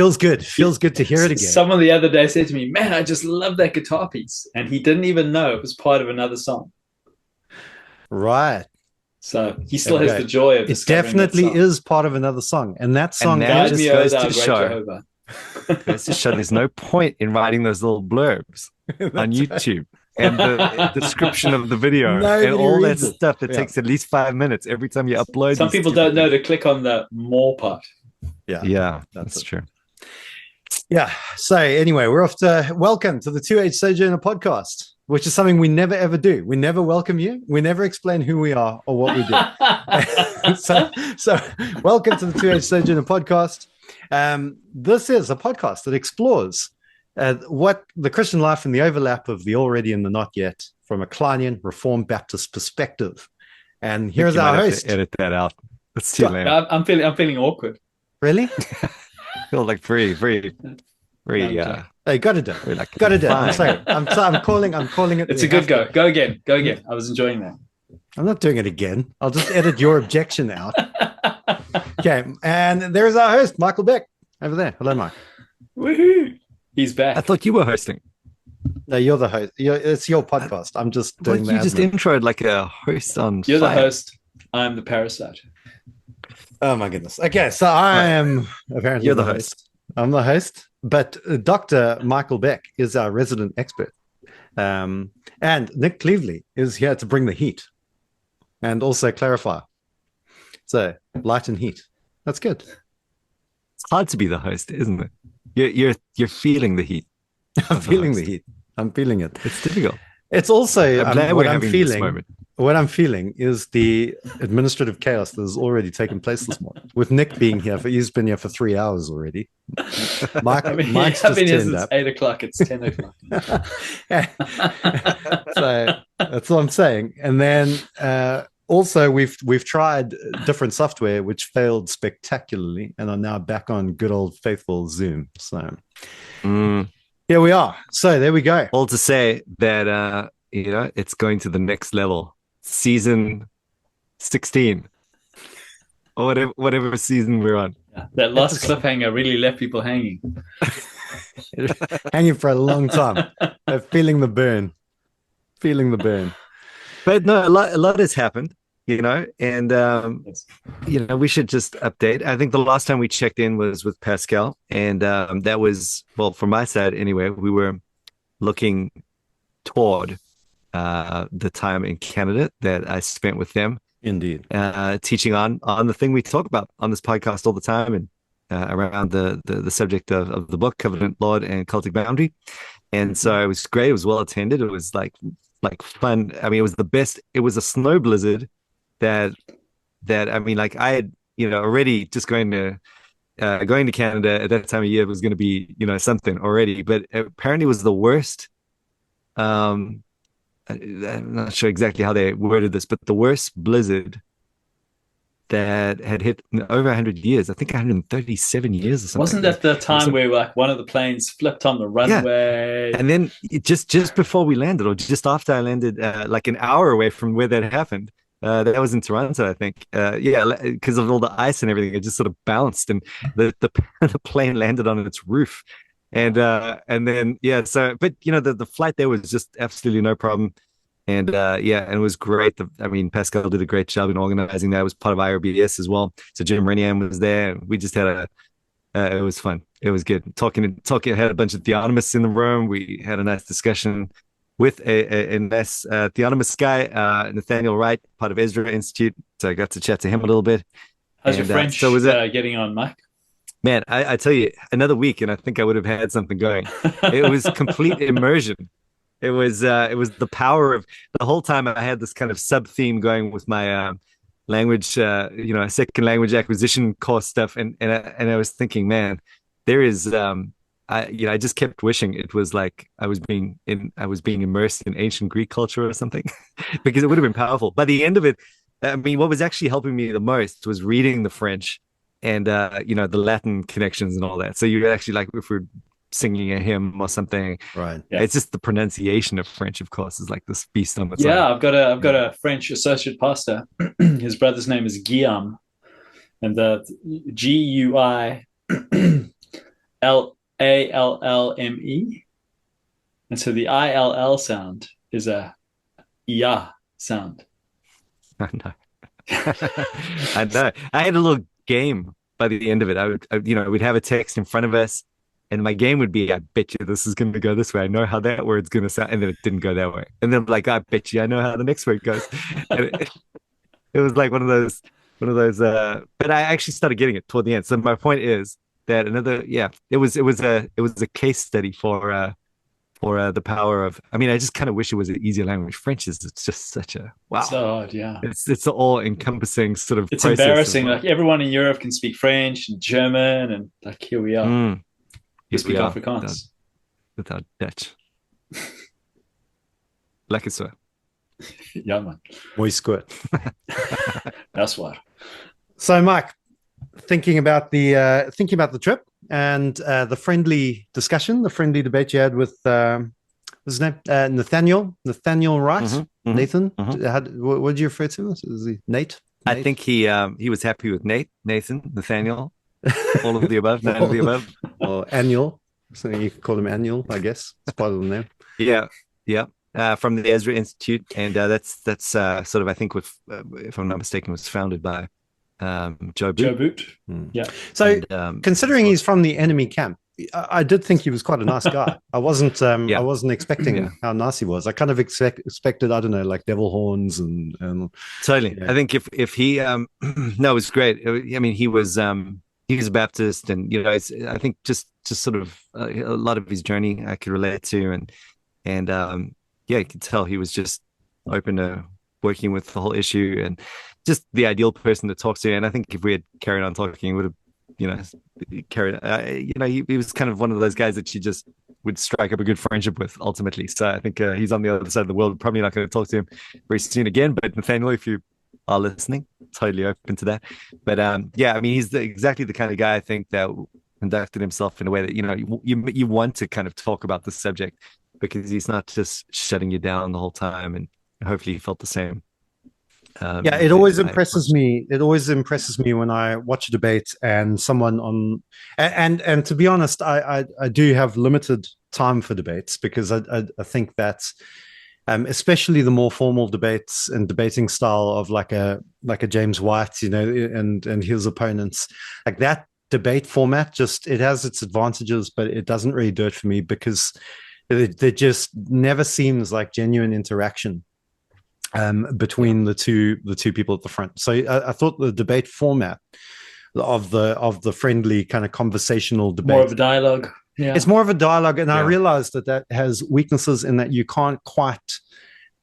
feels good. Feels good to hear it again. Someone the other day said to me, "Man, I just love that guitar piece," and he didn't even know it was part of another song. Right. So he still has the joy of it. Definitely is part of another song, and that song just goes to show. Goes to show there's no point in writing those little blurbs on YouTube. And the description of the video and all that stuff that takes at least 5 minutes every time you upload. Some people don't know to click on the more part. Yeah, that's true. Yeah. So anyway, we're off to welcome to the 2H Sojourner podcast, which is something we never ever do. We never welcome you. We never explain who we are or what we do. so welcome to the 2H Sojourner podcast. This is a podcast that explores what the Christian life and the overlap of the already and the not yet from a Kleinian Reformed Baptist perspective. And here's our host. Edit that out. It's too late. I'm feeling awkward. Really? I feel like free. Yeah. Hey, got to do it. Like, got to do it. I'm sorry. I'm calling it. It's a good go. Go again. I was enjoying that. I'm not doing it again. I'll just edit your objection out. Okay. And there's our host, Michael Beck, over there. Hello, Mike. Woohoo! He's back. I thought you were hosting. No, you're the host. It's your podcast. I'm just doing that. You just introed like a host on. You're the host. I'm the parasite. Oh my goodness. Okay, so I am apparently you're the host. I'm the host, but Dr. Michael Beck is our resident expert. And Nick Cleveley is here to bring the heat and also clarify. So light and heat. That's good. It's hard to be the host, isn't it? You're feeling the heat. I'm feeling the heat. I'm feeling it. It's difficult. It's also what I'm feeling is the administrative chaos that has already taken place this morning. With Nick being here, he's been here for 3 hours already. Mike's just turned up. 8 o'clock. It's 10 o'clock. So that's what I'm saying. And then also we've tried different software which failed spectacularly, and are now back on good old faithful Zoom. So here we are. So there we go. All to say that it's going to the next level. Season 16 or whatever season we're on. That last cliffhanger really left people hanging for a long time. Feeling the burn but no, a lot has happened, and we should just update. I think the last time we checked in was with Pascal, and that was, well, from my side anyway, we were looking toward the time in Canada that I spent with them. Indeed. Teaching on the thing we talk about on this podcast all the time, and around the subject of the book, Covenant, Lord, and Cultic Boundary. And so it was great. It was well attended. It was like fun. I mean, it was the best. It was a snow blizzard that I mean, like I had, already just going to Canada at that time of year was going to be, something already, but apparently it was the worst. I'm not sure exactly how they worded this, but the worst blizzard that had hit in over 100 years. I think 137 years or something. Wasn't that the time where like one of the planes flipped on the runway? Yeah. And then just before we landed, or just after I landed, like an hour away from where that happened, that was in Toronto, I think. Because of all the ice and everything, it just sort of bounced, and the plane landed on its roof. And then but the flight there was just absolutely no problem, and and it was great. Pascal did a great job in organizing that. It was part of IRBS as well. So Jim Renian was there. We just had it was fun. It was good. Talking. Had a bunch of theonomists in the room. We had a nice discussion with a nice theonomist guy, Nathan Wright, part of Ezra Institute. So I got to chat to him a little bit. How's your French getting on, Mike? Man, I tell you, another week, and I think I would have had something going. It was complete immersion. It was the power of the whole time. I had this kind of sub theme going with my language, second language acquisition course stuff, and I was thinking, man, there is, I just kept wishing it was like I was being immersed in ancient Greek culture or something, because it would have been powerful. By the end of it, what was actually helping me the most was reading the French. And the Latin connections and all that. So you actually, like, if we're singing a hymn or something, right? Yeah. It's just the pronunciation of French, of course, is like this beast on its own. Yeah, I've got a French associate pastor. His brother's name is Guillaume, and the GUI L-A-L-L-M-E. And so the I-L-L sound is a yeah sound. I know. I know. I had a little game by the end of it. We'd have a text in front of us, and my game would be, I bet you this is going to go this way. I know how that word's going to sound. And then it didn't go that way. And then, like, I bet you I know how the next word goes. And it was like one of those, but I actually started getting it toward the end. So my point is that it was a case study for the power of, I mean, I just kind of wish it was an easier language. French is, it's just such a wow. So hard, yeah. It's an all-encompassing sort of It's process embarrassing. Like everyone in Europe can speak French and German, and like here we are. We speak Afrikaans. Without Dutch. Lekker so. Ja, man. Mooi squirt. That's what. So, Mike, thinking about the trip and the friendly discussion, the friendly debate you had with what's his name, Nathaniel Wright, Nathan. What did you refer to? Is he Nate? I think he was happy with Nathan, Nathaniel, all of the above, none of the above, or Annual. So you could call him Annual, I guess. It's part of the name. Yeah. From the Ezra Institute, and that's sort of, I think, if I'm not mistaken, was founded by Joe Boot. Yeah. So considering he's from the enemy camp, I did think he was quite a nice guy. I wasn't expecting how nice he was. I kind of expected, I don't know, like devil horns and totally. Yeah. I think if he no, it was great. I mean, he was a Baptist, and I think just sort of a lot of his journey I could relate to, and you could tell he was just open to working with the whole issue and just the ideal person to talk to. And I think if we had carried on talking, he would have, carried. He was kind of one of those guys that you just would strike up a good friendship with ultimately. So I think he's on the other side of the world. Probably not going to talk to him very soon again. But Nathaniel, if you are listening, totally open to that. But I mean, he's exactly the kind of guy I think that conducted himself in a way that you want to kind of talk about the subject, because he's not just shutting you down the whole time, and hopefully he felt the same. It always impresses me. It always impresses me when I watch a debate and someone on, and to be honest, I do have limited time for debates, because I think that, especially the more formal debates and debating style of like a James White, and his opponents, like that debate format, it has its advantages, but it doesn't really do it for me, because there just never seems like genuine interaction between the two people at the front. So I thought the debate format of the friendly kind of conversational debate, more of a dialogue. Yeah, it's more of a dialogue, and I realized that has weaknesses in that you can't quite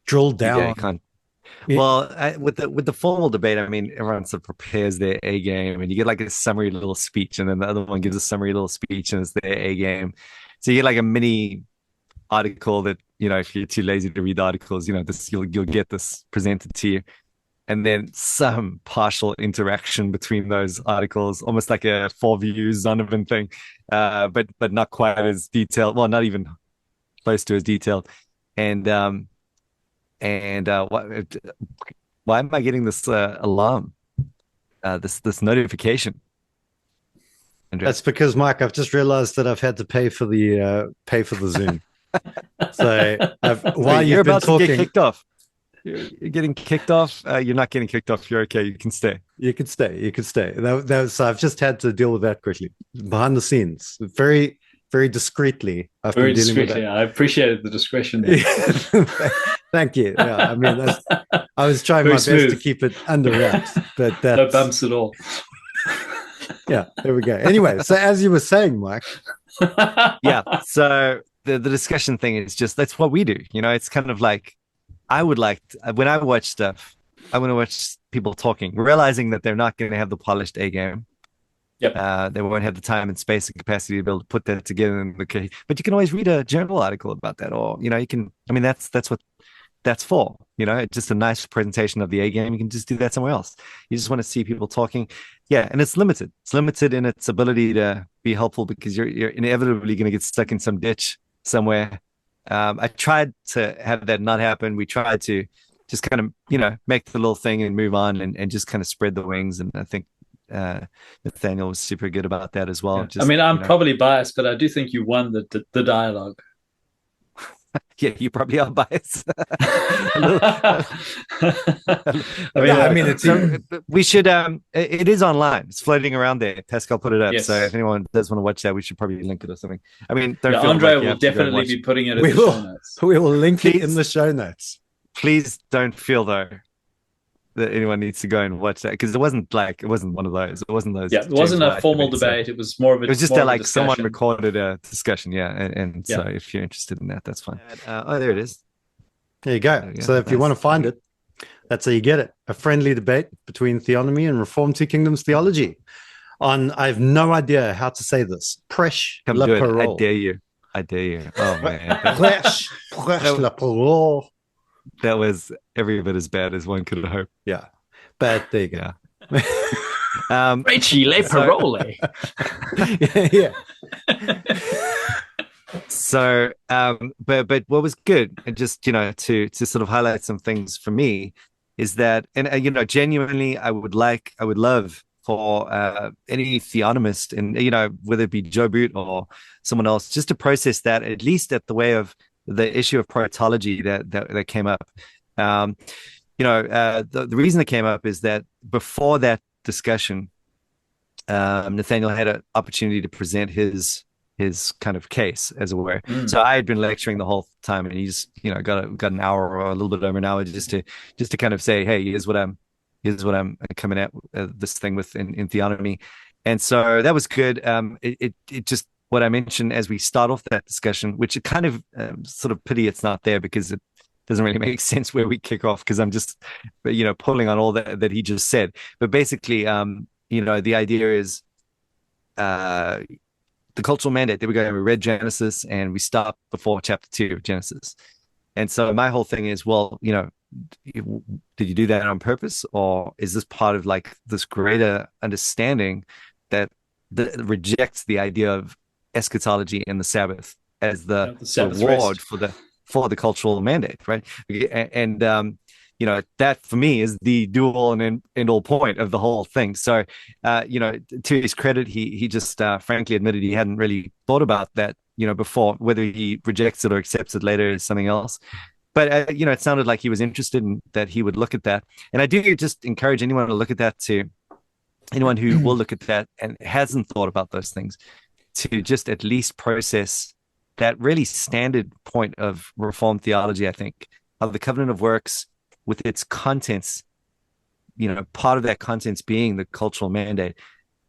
drill down. Yeah, you can't. Well, with the formal debate, I mean, everyone sort of prepares their A game, and you get like a summary little speech, and then the other one gives a summary little speech, and it's their A game. So you get like a mini article that, if you're too lazy to read the articles, you'll get this presented to you, and then some partial interaction between those articles, almost like a 4 views Zonovan thing, but not quite as detailed. Well, not even close to as detailed. And why am I getting this alarm? This notification? Andrea? That's because, Mike, I've just realized that I've had to pay for the Zoom. So while you're you've been about talking, to get kicked off. You're getting kicked off. You're not getting kicked off. You're okay. You can stay. You could stay. So I've just had to deal with that quickly behind the scenes, very, very discreetly. Very discreetly. I appreciated the discretion there. Thank you. Yeah, I mean, I was trying my best to keep it under wraps, but no bumps at all. Yeah, there we go. Anyway, so as you were saying, Mike. So the discussion thing is just, that's what we do. It's kind of like, when I watch stuff, I want to watch people talking, realizing that they're not going to have the polished A game. Yep. They won't have the time and space and capacity to be able to put that together. But you can always read a journal article about that, or you can. I mean, that's what that's for. It's just a nice presentation of the A game. You can just do that somewhere else. You just want to see people talking. Yeah, and it's limited. It's limited in its ability to be helpful, because you're inevitably going to get stuck in some ditch somewhere. I tried to have that not happen. We tried to just kind of, make the little thing and move on, and just kind of spread the wings. And I think Nathaniel was super good about that as well. Yeah. Just, I mean, I'm probably biased, but I do think you won the dialogue. yeah, you probably are biased. I I mean, mean, it's So we should. It is online. It's floating around there. Pascal put it up. Yes. So if anyone does want to watch that, we should probably link it or something. I mean, don't yeah, feel Andre like you will have to go and definitely watch be it. putting it in we the show will notes. we will link it in Please. the show notes. Please don't feel though that anyone needs to go and watch that, because it wasn't one of those. It wasn't those. Yeah, it James wasn't a White formal debates, so debate. It was more of a. it was just more that of a like someone discussion. recorded a discussion. Yeah, and so Yeah. if you're interested in that, that's fine. Oh, there it is. There you go. There we go. So if you Nice. want to find it, that's how you get it. A friendly debate between Theonomy and Reformed Two Kingdoms theology. On, I have no idea how to say this. Prêche Come la do it. I parole. dare you. I dare you. Oh man, Prêche la parole. that was every bit as bad as one could have hoped. Yeah. But there you go. Rachie Le Parole. Yeah. So, but what was good, and just to sort of highlight some things for me, is that, and genuinely, I would love for any theonomist, and whether it be Joe Boot or someone else, just to process that at least at the way of the issue of protology that came up. The reason it came up is that before that discussion, Nathaniel had an opportunity to present his kind of case, as it were. So I had been lecturing the whole time, and he's got an hour or a little bit over an hour just to kind of say, hey, here's what I'm coming at this thing with in theonomy. And so that was good. It just, what I mentioned as we start off that discussion, which it kind of sort of pity it's not there, because it doesn't really make sense where we kick off, because I'm just pulling on all that he just said. But basically, the idea is the cultural mandate. There we go. We read Genesis and we stopped before chapter 2 of Genesis. And so my whole thing is, well, did you do that on purpose, or is this part of like this greater understanding that rejects the idea of eschatology and the Sabbath as the reward for the cultural mandate, right? And that for me is the dual and end all point of the whole thing. So, to his credit, he just frankly admitted he hadn't really thought about that, before. Whether he rejects it or accepts it later is something else. But, it sounded like he was interested in that, he would look at that. And I do just encourage anyone to look at that, to anyone who will look at that and hasn't thought about those things, to just at least process that really standard point of Reformed theology, I think, of the covenant of works, with its contents, part of that contents being the cultural mandate.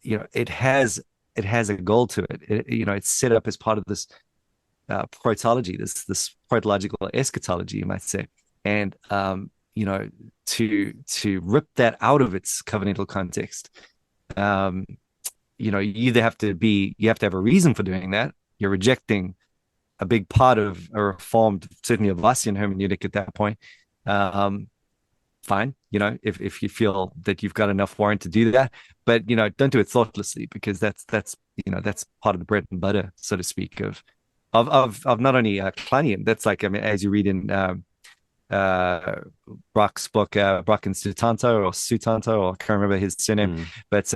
It has a goal to it. It's set up as part of this protology, this protological eschatology, you might say. And to rip that out of its covenantal context, you either have to have a reason for doing that. You're rejecting a big part of a Reformed, certainly a Vossian hermeneutic at that point. Fine, if you feel that you've got enough warrant to do that, but don't do it thoughtlessly, because that's part of the bread and butter, so to speak, of not only Kleinian. That's like, I mean, as you read in Brock's book, Brock and Sutanto, or I can't remember his surname, but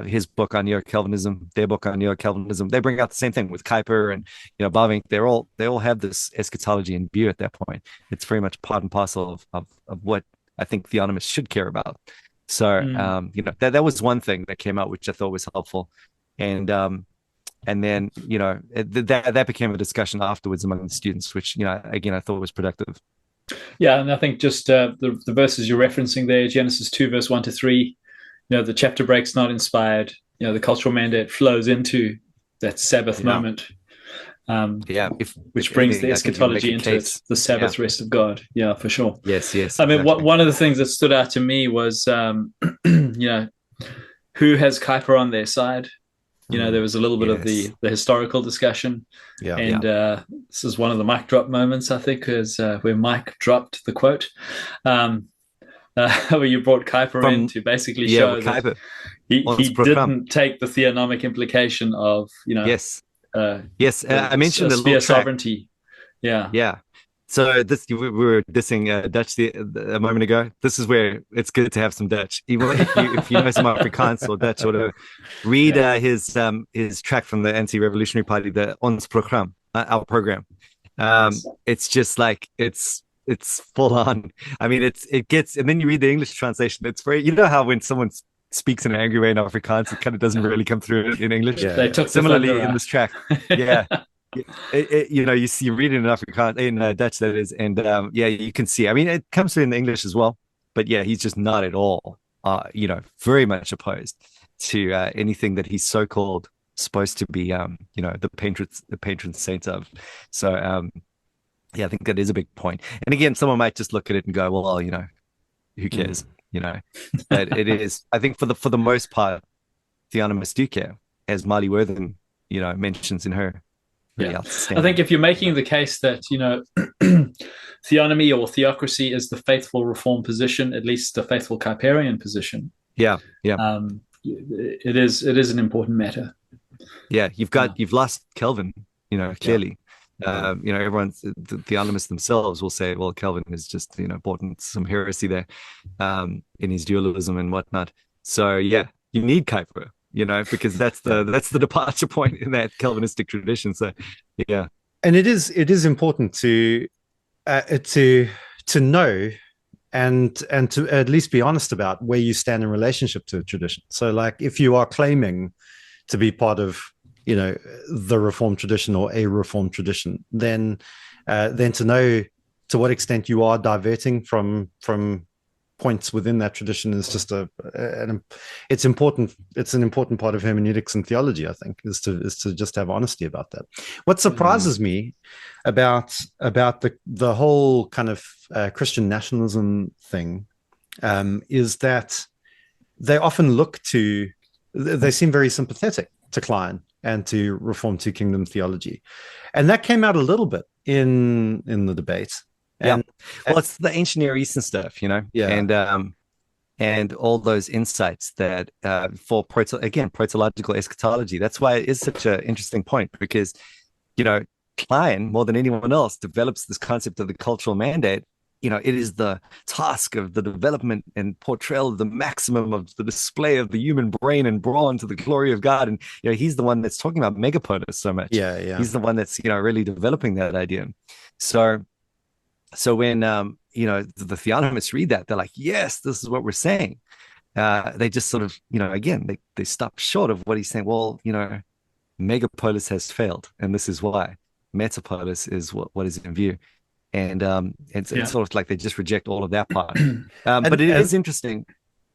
his book on Neo-Calvinism, their book on Neo-Calvinism, they bring out the same thing with Kuyper and Bavinck. They all have this eschatology in view at that point. It's very much part and parcel of what I think theonomists should care about. So that was one thing that came out, which I thought was helpful. And then that became a discussion afterwards among the students, which again I thought was productive. Yeah, and I think just the verses you're referencing there, Genesis 2 verse 1-3. The chapter break's not inspired. The cultural mandate flows into that Sabbath moment. Which brings the eschatology into it, the Sabbath rest of God. Yeah, for sure. Yes. I mean, one of the things that stood out to me was, who has Kuyper on their side? There was a little bit of the historical discussion. And this is one of the mic drop moments, I think, is where Mike dropped the quote. Where you brought Kuyper in to basically show that he didn't take the theonomic implication of, I mentioned the sphere sovereignty. Yeah. So we were dissing Dutch a moment ago. This is where it's good to have some Dutch. Even if you know some Afrikaans or Dutch or whatever, read his track from the Anti-Revolutionary Party, the Ons Program, our program. It's just like it's full on. I mean, it gets, and then you read the English translation. It's very, you know how when someone speaks in an angry way in Afrikaans, it kind of doesn't really come through in English. Yeah. They took Similarly in this track, yeah. You know, you read it in Afrikaans, in Dutch, that is, and yeah, you can see. I mean, it comes through in the English as well, but yeah, he's just not at all, you know, very much opposed to anything that he's so-called supposed to be, you know, the patron saint of. So, yeah, I think that is a big point. And again, someone might just look at it and go, well, you know, who cares? You know, but it is. I think for the most part, Theonomists do care, as Marley Worthen, you know, mentions in her. Yeah. I think if you're making the case that, you know, theonomy or theocracy is the faithful reform position, at least the faithful Kuyperian position. Yeah. It is an important matter. Yeah, you've lost Kelvin, you know, clearly. Yeah. You know, the theonomists themselves will say, well, Kelvin has just, you know, bought some heresy there in his dualism and whatnot. So yeah, you need Kuyper, you know, because that's the departure point in that Calvinistic tradition. So yeah, and it is important to know and to at least be honest about where you stand in relationship to a tradition. So like if you are claiming to be part of, you know, the Reformed tradition or a Reformed tradition, then to know to what extent you are diverting from points within that tradition is just it's important. It's an important part of hermeneutics and theology, I think, is to just have honesty about that. What surprises me about the whole kind of Christian nationalism thing is that they often they seem very sympathetic to Klein and to Reform Two Kingdom theology, and that came out a little bit in the debate. And well, it's the ancient Near Eastern stuff, you know, and all those insights that for protological eschatology. That's why it is such an interesting point, because, you know, Klein more than anyone else develops this concept of the cultural mandate. You know, it is the task of the development and portrayal of the maximum of the display of the human brain and brawn to the glory of God. And, you know, he's the one that's talking about megapolis so much. Yeah. He's the one that's, you know, really developing that idea. So when, you know, the theonomists read that, they're like, yes, this is what we're saying. They just sort of, you know, again, they stop short of what he's saying. Well, you know, megapolis has failed, and this is why. Metapolis is what is in view. And it's sort of like they just reject all of that part. But it is interesting,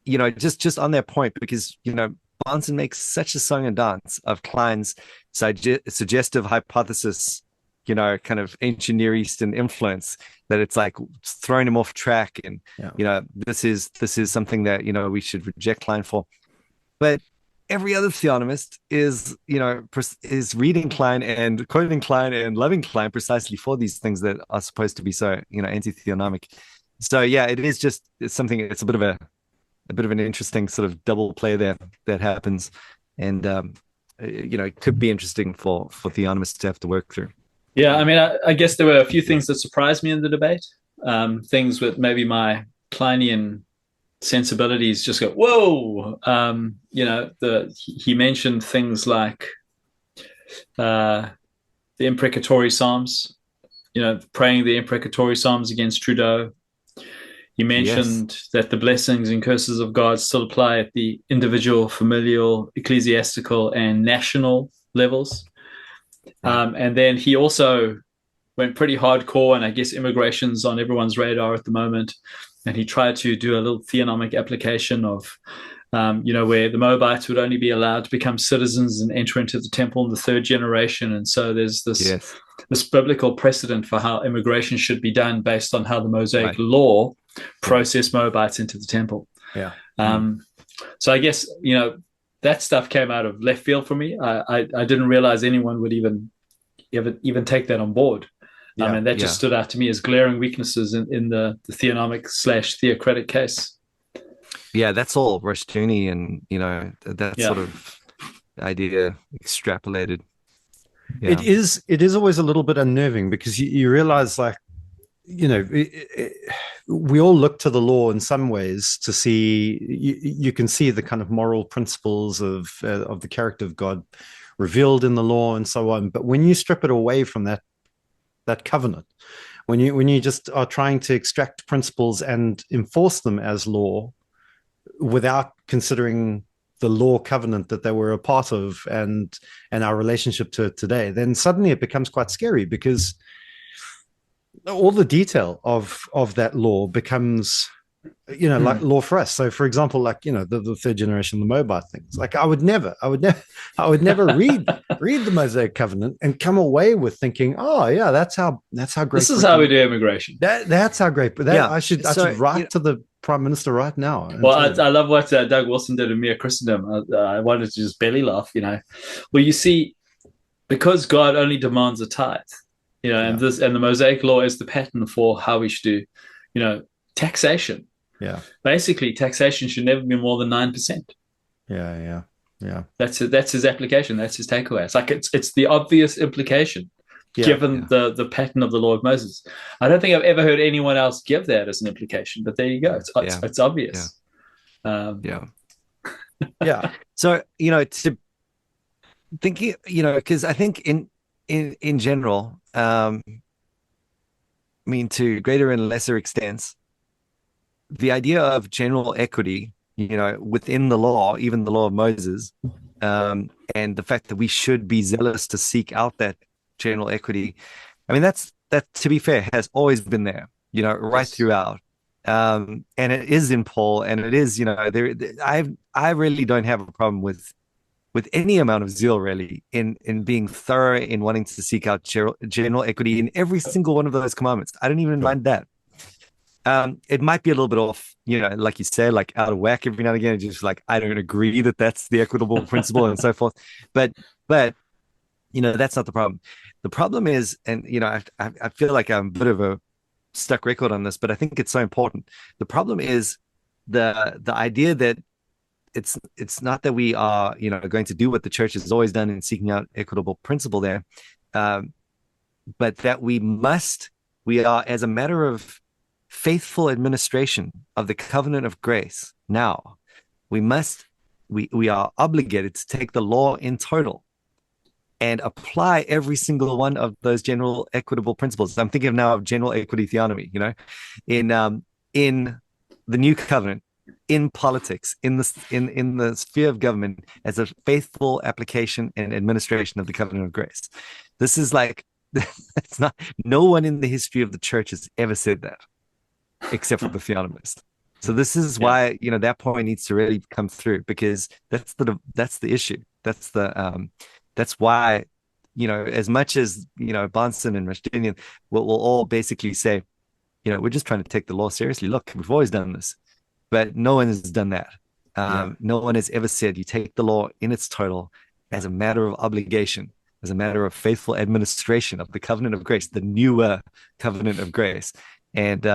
you know, just on that point, because, you know, Barnson makes such a song and dance of Klein's suggestive hypothesis, you know, kind of ancient Near Eastern influence, that it's like throwing him off track. And, you know, this is something that, you know, we should reject Klein for. But every other theonomist is, you know, is reading Klein and quoting Klein and loving Klein precisely for these things that are supposed to be so, you know, anti-theonomic. So yeah, it's something. It's a bit of an interesting sort of double play there that happens, and you know, it could be interesting for theonomists to have to work through. Yeah, I mean, I guess there were a few things that surprised me in the debate. Things with maybe my Kleinian sensibilities just go, whoa. You know, he mentioned things like the imprecatory psalms, you know, praying the imprecatory psalms against Trudeau. He mentioned that the blessings and curses of God still apply at the individual, familial, ecclesiastical, and national levels. And then he also went pretty hardcore, and I guess immigration's on everyone's radar at the moment. And he tried to do a little theonomic application of, you know, where the Moabites would only be allowed to become citizens and enter into the temple in the third generation. And so there's this biblical precedent for how immigration should be done based on how the Mosaic law processed Moabites into the temple. So I guess, you know, that stuff came out of left field for me. I didn't realize anyone would even take that on board. And that just stood out to me as glaring weaknesses in the theonomic / theocratic case. Yeah, that's all Rushtuni and, you know, that sort of idea extrapolated. It is always a little bit unnerving, because you realize, like, we all look to the law in some ways to see, you can see the kind of moral principles of the character of God revealed in the law and so on. But when you strip it away from that covenant, when you just are trying to extract principles and enforce them as law without considering the law covenant that they were a part of and our relationship to it today, then suddenly it becomes quite scary, because all the detail of that law becomes, like law for us. So for example, like, the third generation, the Moabite things, like I would never read the Mosaic covenant and come away with thinking, oh yeah, that's how great this is how we do immigration. That's how great. But I should write to the Prime Minister right now. Well, I love what Doug Wilson did in Mere Christendom. I wanted to just belly laugh, Well, you see, because God only demands a tithe, and the Mosaic law is the pattern for how we should do, taxation. Yeah. Basically, taxation should never be more than 9%. Yeah. That's his application. That's his takeaway. It's like it's the obvious implication, given the pattern of the law of Moses. I don't think I've ever heard anyone else give that as an implication, but there you go. It's obvious. Yeah. So to thinking, because I think in general, I mean, to greater and lesser extents, the idea of general equity, within the law, even the law of Moses, and the fact that we should be zealous to seek out that general equity, I mean, that, to be fair, has always been there, right throughout. And it is in Paul, and it is, I really don't have a problem with any amount of zeal, really, in being thorough in wanting to seek out general equity in every single one of those commandments. I don't even mind that. It might be a little bit off, like you say, like out of whack every now and again. Just like, I don't agree that that's the equitable principle and so forth. But that's not the problem. The problem is, and I feel like I'm a bit of a stuck record on this, but I think it's so important. The problem is the idea that it's not that we are, going to do what the church has always done in seeking out equitable principle there, but that we are, as a matter of faithful administration of the covenant of grace, now we are obligated to take the law in total and apply every single one of those general equitable principles. I'm thinking now of general equity theonomy, in the new covenant, in politics, in the sphere of government, as a faithful application and administration of the covenant of grace. This is like, it's not, no one in the history of the church has ever said that, except for the theonomist. So this is why, that point needs to really come through, because that's the issue. That's why, as much as, Bonson and Rushdoonian will all basically say, we're just trying to take the law seriously. Look, we've always done this, but no one has done that. No one has ever said you take the law in its total as a matter of obligation, as a matter of faithful administration of the covenant of grace, the newer covenant of grace, and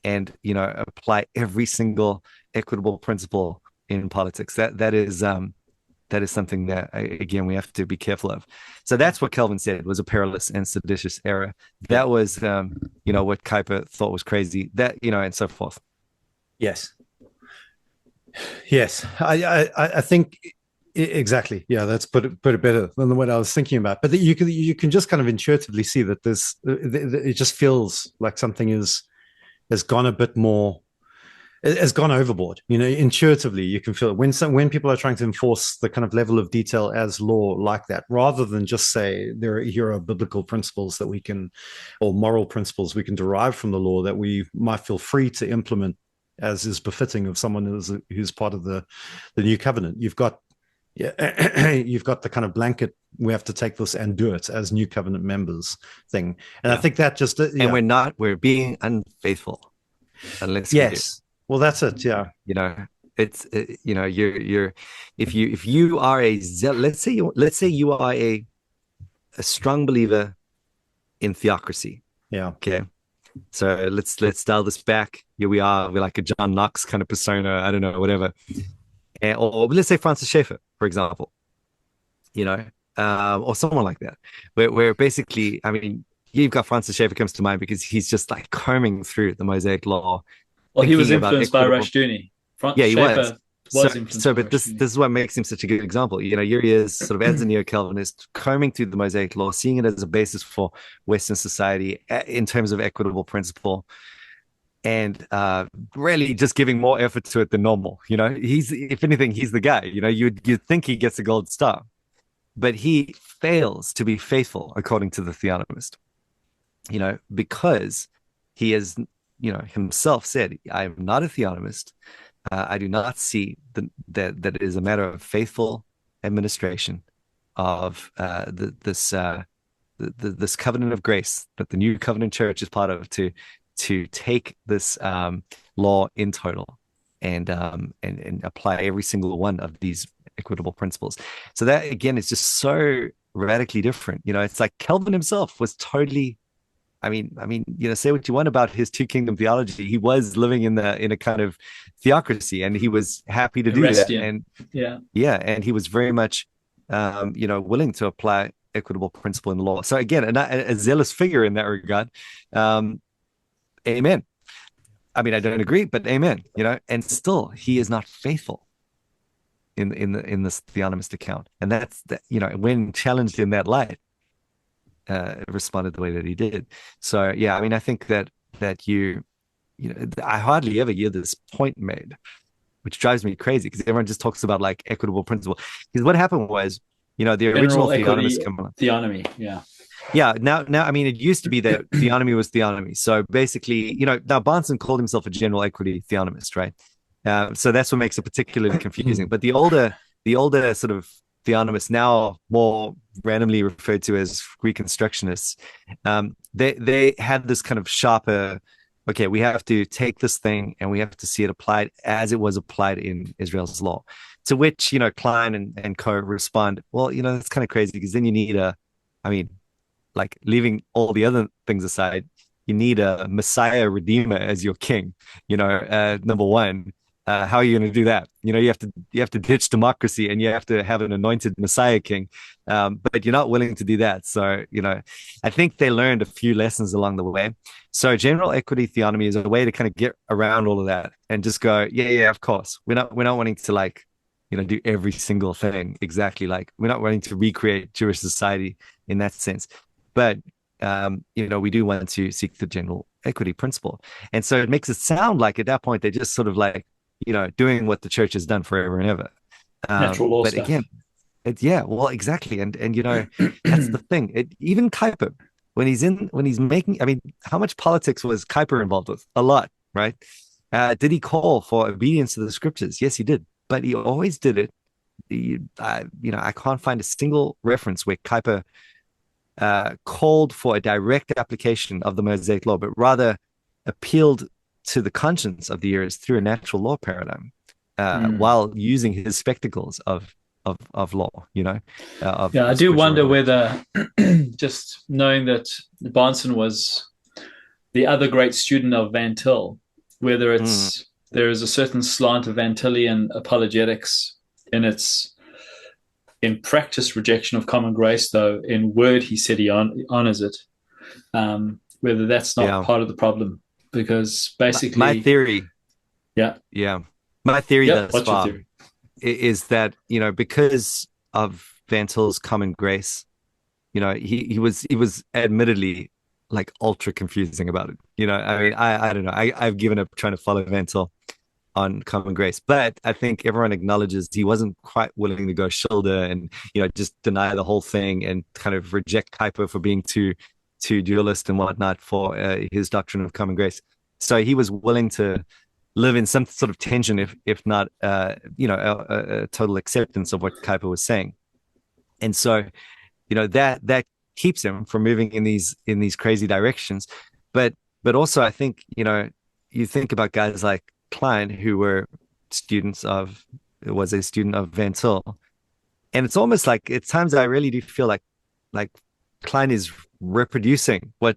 apply every single equitable principle in politics. That is something that, again, we have to be careful of. So that's what Calvin said was a perilous and seditious error. That was what Kuyper thought was crazy, and so forth. Yes. I think exactly. Yeah, that's put it better than what I was thinking about. But you can just kind of intuitively see that it just feels like something has gone a bit more, has gone overboard. Intuitively you can feel it when people are trying to enforce the kind of level of detail as law like that, rather than just say here are biblical principles that we can, or moral principles we can derive from the law that we might feel free to implement as is befitting of someone who's part of the new covenant. You've got the kind of blanket, we have to take this and do it as new covenant members thing. And I think that just, and we're being unfaithful unless we do. Well, that's it. Yeah. It's you're if you are let's say you are a strong believer in theocracy. Yeah. Okay. So let's dial this back. Here we are. We're like a John Knox kind of persona. I don't know, whatever. Or let's say Francis Schaeffer, for example. Or someone like that, where basically, I mean, you've got Francis Schaeffer comes to mind because he's just like combing through the Mosaic Law. Well, he was thinking about influenced by equitable- Rushdoony. Yeah, he was. Schaeffer was influenced by But this Rushdoony. is what makes him such a good example. You know, here he is, sort of as a neo-Calvinist, combing through the Mosaic Law, seeing it as a basis for Western society in terms of equitable principle, and really just giving more effort to it than normal. You know, he's, if anything, he's the guy. You know, you'd think he gets a gold star, but he fails to be faithful according to the Theonomist. You know, because he has, you know, himself said, "I am not a Theonomist. I do not see that it is a matter of faithful administration of this covenant of grace that the New Covenant Church is part of to take this law in total and apply every single one of these equitable principles." So that again is just so radically different. You know, it's like Calvin himself was totally. I mean, you know, say what you want about his two kingdom theology. He was living in a kind of theocracy, and he was happy to do that. And and he was very much, you know, willing to apply equitable principle in the law. So again, a zealous figure in that regard. Amen. I mean, I don't agree, but amen. You know, and still he is not faithful in this theonomist account, and that's that. You know, when challenged in that light. Responded the way that he did. So yeah, I mean, I think that you know, I hardly ever hear this point made, which drives me crazy because everyone just talks about like equitable principle. Because what happened was, you know, the original theonomists come on. Theonomy, yeah. Now, I mean, it used to be that theonomy was theonomy. So basically, you know, now Barnson called himself a general equity theonomist, right? So that's what makes it particularly confusing. But the older sort of theonomists, now more randomly referred to as reconstructionists, they had this kind of sharper, okay, we have to take this thing and we have to see it applied as it was applied in Israel's law. To which, you know, Klein and co respond, well, you know, that's kind of crazy because then you need like leaving all the other things aside, you need a Messiah Redeemer as your king, you know, number one. How are you going to do that? You know, you have to ditch democracy and you have to have an anointed Messiah king, but you're not willing to do that. So, you know, I think they learned a few lessons along the way. So, general equity theonomy is a way to kind of get around all of that and just go, yeah, of course, we're not wanting to like, you know, do every single thing exactly like we're not wanting to recreate Jewish society in that sense, but you know, we do want to seek the general equity principle, and so it makes it sound like at that point they just sort of like, you know, doing what the church has done forever and ever. Natural law but stuff. Again, well, exactly. And you know, that's the thing. Even Kuyper, when he's making, I mean, how much politics was Kuyper involved with? A lot, right? Did he call for obedience to the scriptures? Yes, he did. But he always did it. You know, I can't find a single reference where Kuyper called for a direct application of the Mosaic law, but rather appealed to the conscience of the ears through a natural law paradigm, while using his spectacles of law, you know. I do wonder whether just knowing that Barnson was the other great student of Van Til, whether it's there is a certain slant of Van Tillian apologetics in its in practice rejection of common grace, though in word he said he honors it. Whether that's not part of the problem. Because basically, my theory, my theory thus far is that, you know, because of Van Til's common grace, you know, he was admittedly like ultra confusing about it. You know, I mean, I don't know, I've given up trying to follow Van Til on common grace, but I think everyone acknowledges he wasn't quite willing to go shoulder and, you know, just deny the whole thing and kind of reject Kuyper for being too dualist and whatnot for his doctrine of common grace. So he was willing to live in some sort of tension, if not, you know, a total acceptance of what Kuyper was saying. And so, you know, that keeps him from moving in these crazy directions. But also, I think, you know, you think about guys like Klein, who was a student of Van Til, and it's almost like at times I really do feel like Klein is reproducing what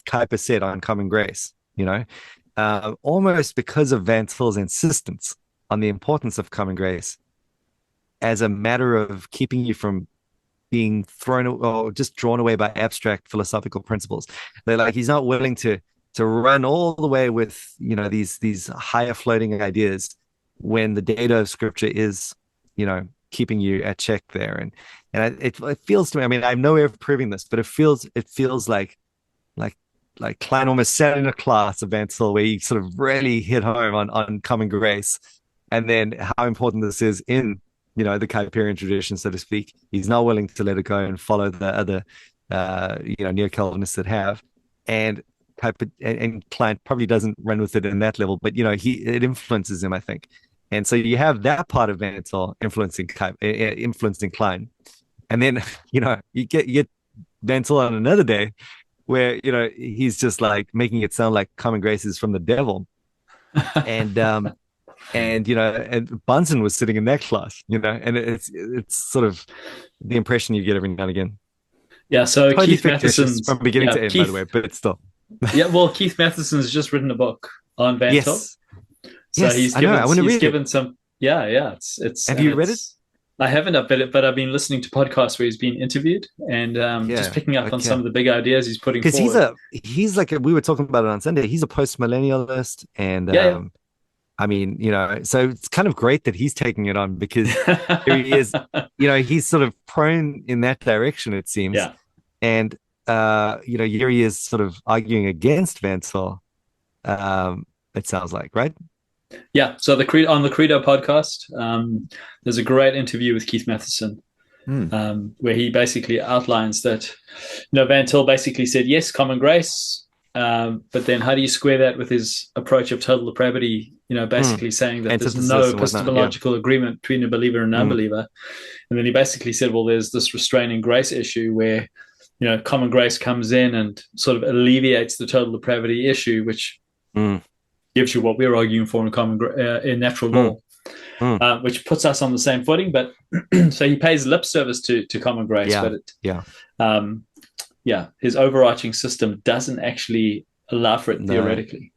Kuyper said on common grace, you know, almost because of Van Til's insistence on the importance of common grace as a matter of keeping you from being thrown or just drawn away by abstract philosophical principles. They're like, he's not willing to run all the way with, you know, these higher floating ideas when the data of scripture is, you know, keeping you at check there. And it feels to me, I mean, I'm nowhere proving this, but it feels like Klein almost sat in a class of Van Til where he sort of really hit home on common grace, and then how important this is in, you know, the Kuyperian tradition, so to speak. He's not willing to let it go and follow the other, you know, neo-Calvinists that have, and Klein probably doesn't run with it in that level, but, you know, it influences him, I think. And so you have that part of Van Til influencing Klein, and then, you know, you get Van Til on another day where, you know, he's just like making it sound like common grace is from the devil. And you know, and Bunsen was sitting in that class, you know, and it's sort of the impression you get every now and again. Yeah, so totally Keith Matheson's from beginning to end, by the way, but it's still. Yeah, well, Keith Matheson's just written a book on Van Til. Yes. So yes, he's I know. I want to read given it. some. Yeah. It's. Have you read it? I haven't updated it, but I've been listening to podcasts where he's been interviewed and just picking up on some of the big ideas he's putting forward. Because he's like, we were talking about it on Sunday, he's a post-millennialist, and I mean, you know, so it's kind of great that he's taking it on, because here he is, you know, he's sort of prone in that direction, it seems. Yeah. And you know, here he is sort of arguing against Van Til, it sounds like, right? Yeah, so on the Credo podcast, there's a great interview with Keith Matheson, where he basically outlines that, you know, Van Til basically said, yes, common grace, but then how do you square that with his approach of total depravity, you know, basically saying that there's no epistemological agreement between a believer and an unbeliever. And then he basically said, well, there's this restraining grace issue where, you know, common grace comes in and sort of alleviates the total depravity issue, which gives you what we're arguing for in natural law, which puts us on the same footing. But so he pays lip service to common grace, but his overarching system doesn't actually allow for it theoretically.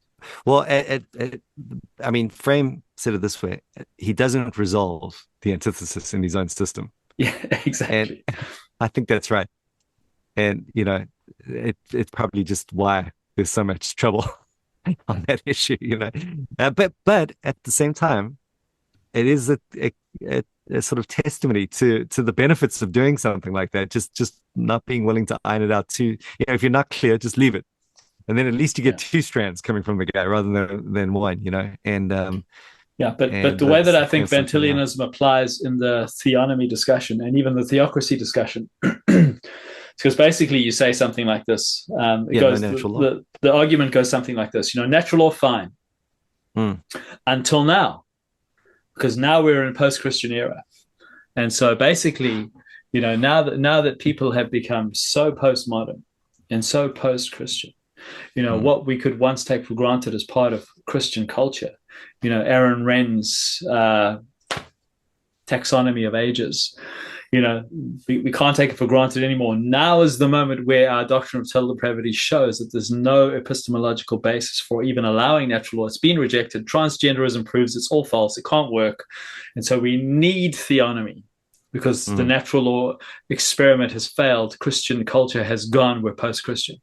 Well, I mean, Frame said it this way: he doesn't resolve the antithesis in his own system. Yeah, exactly. And I think that's right. And, you know, it's probably just why there's so much trouble on that issue, you know. But at the same time, it is a sort of testimony to the benefits of doing something like that. Just not being willing to iron it out too. You know, if you're not clear, just leave it, and then at least you get two strands coming from the guy rather than one. You know, and but the way that I think Van Tilianism applies in the theonomy discussion and even the theocracy discussion. Because basically you say something like this. The argument goes something like this. You know, natural law, fine. Until now. Because now we're in a post-Christian era. And so basically, you know, now that people have become so postmodern and so post-Christian, you know, what we could once take for granted as part of Christian culture, you know, Aaron Wren's taxonomy of ages, you know, we can't take it for granted anymore. Now is the moment where our doctrine of total depravity shows that there's no epistemological basis for even allowing natural law. It's been rejected. Transgenderism proves it's all false. It can't work. And so we need theonomy because the natural law experiment has failed. Christian culture has gone. We're post-Christian.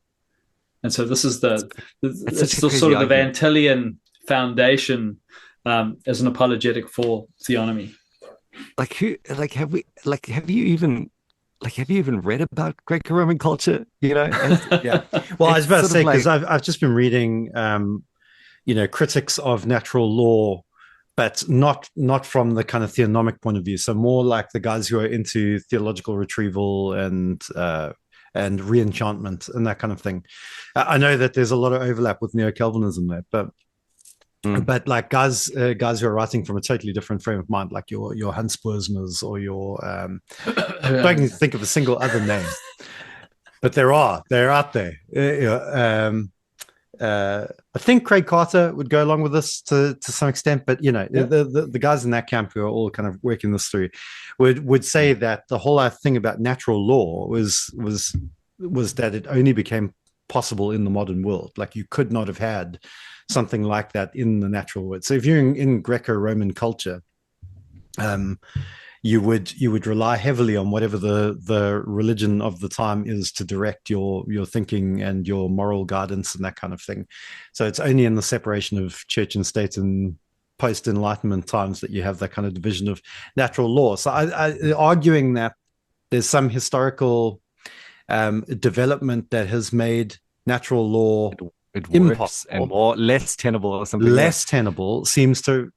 And so this is the sort of the Van Tilian foundation as an apologetic for theonomy. Have you even read about Greco-Roman culture? You know, Well, I was about to say, because I've just been reading, you know, critics of natural law, but not from the kind of theonomic point of view. So more like the guys who are into theological retrieval and re-enchantment and that kind of thing. I know that there's a lot of overlap with neo-Calvinism there, but like guys who are writing from a totally different frame of mind, like your Hans Boersmers or your I can think of a single other name, but they're out there. I think Craig Carter would go along with this to some extent, but you know, the guys in that camp who are all kind of working this through would say that the whole thing about natural law was that it only became possible in the modern world. Like you could not have had something like that in the natural world. So if you're in Greco-Roman culture, you would rely heavily on whatever the religion of the time is to direct your thinking and your moral guidance and that kind of thing. So it's only in the separation of church and state and post-Enlightenment times that you have that kind of division of natural law. So I arguing that there's some historical development that has made natural law impossible and more less tenable or something. Less tenable seems to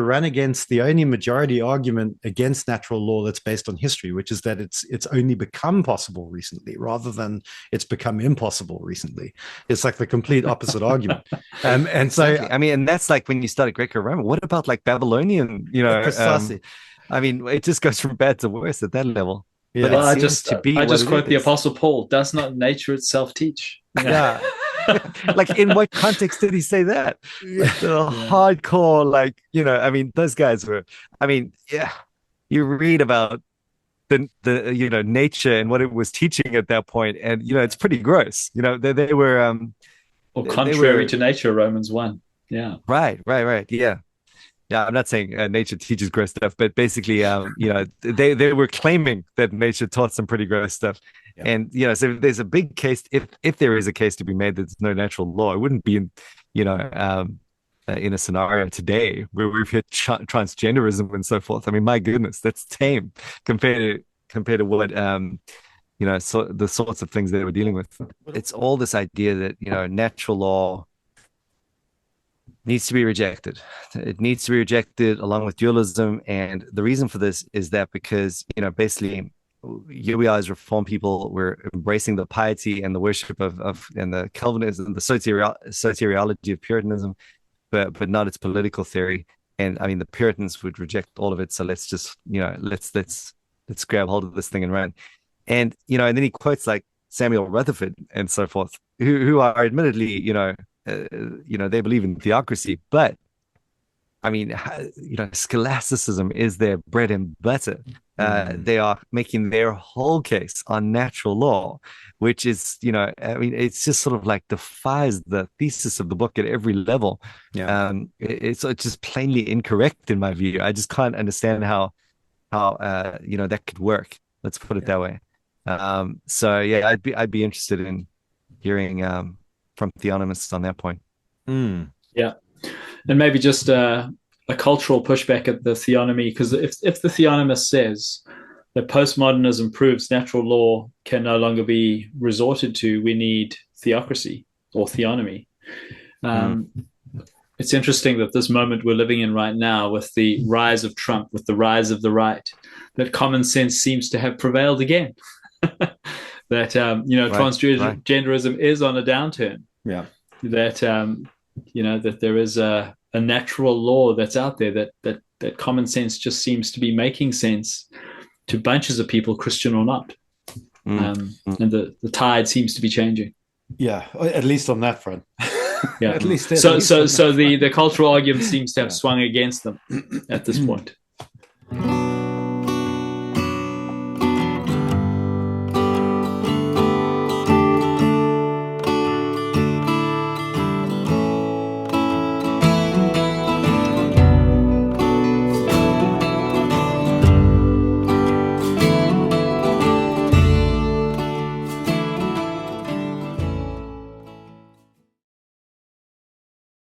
run against the only majority argument against natural law that's based on history, which is that it's only become possible recently rather than it's become impossible recently. It's like the complete opposite argument. And so exactly. I mean, and that's like when you started Greco-Roman. What about like Babylonian, precisely. I mean, it just goes from bad to worse at that level. Yeah. But I just quote the Apostle Paul: "Does not nature itself teach?" Yeah. Like, in what context did he say that? The hardcore, like, I mean, those guys were, I mean, you read about the nature and what it was teaching at that point, and it's pretty gross. They were or contrary to nature, Romans 1. Yeah. Right. Yeah, I'm not saying nature teaches gross stuff, but basically, they were claiming that nature taught some pretty gross stuff. Yeah. And, so there's a big case, if there is a case to be made that there's no natural law, it wouldn't be in a scenario today where we've hit transgenderism and so forth. I mean, my goodness, that's tame compared to what, so the sorts of things that we're dealing with. It's all this idea that, natural law needs to be rejected. It needs to be rejected along with dualism. And the reason for this is that because, basically, here we are as Reformed people, we're embracing the piety and the worship of and the Calvinism, the soteriology of Puritanism, but not its political theory. And I mean, the Puritans would reject all of it. So let's just, let's grab hold of this thing and run. And, and then he quotes like Samuel Rutherford and so forth, who are admittedly, they believe in theocracy, but I mean, scholasticism is their bread and butter. They are making their whole case on natural law, which is, I mean, it's just sort of like defies the thesis of the book at every level. Yeah. It's just plainly incorrect in my view. I just can't understand how that could work. Let's put it that way. So yeah, I'd be interested in hearing from theonomists on that point. Yeah. And maybe just a cultural pushback at the theonomy, because if the theonomist says that postmodernism proves natural law can no longer be resorted to, we need theocracy or theonomy. It's interesting that this moment we're living in right now, with the rise of Trump, with the rise of the right, that common sense seems to have prevailed again. That transgenderism is on a downturn. Yeah. That that there is a natural law that's out there that common sense just seems to be making sense to bunches of people, Christian or not. And the tide seems to be changing. Yeah, at least on that front. Yeah. So the cultural argument seems to have swung against them at this point.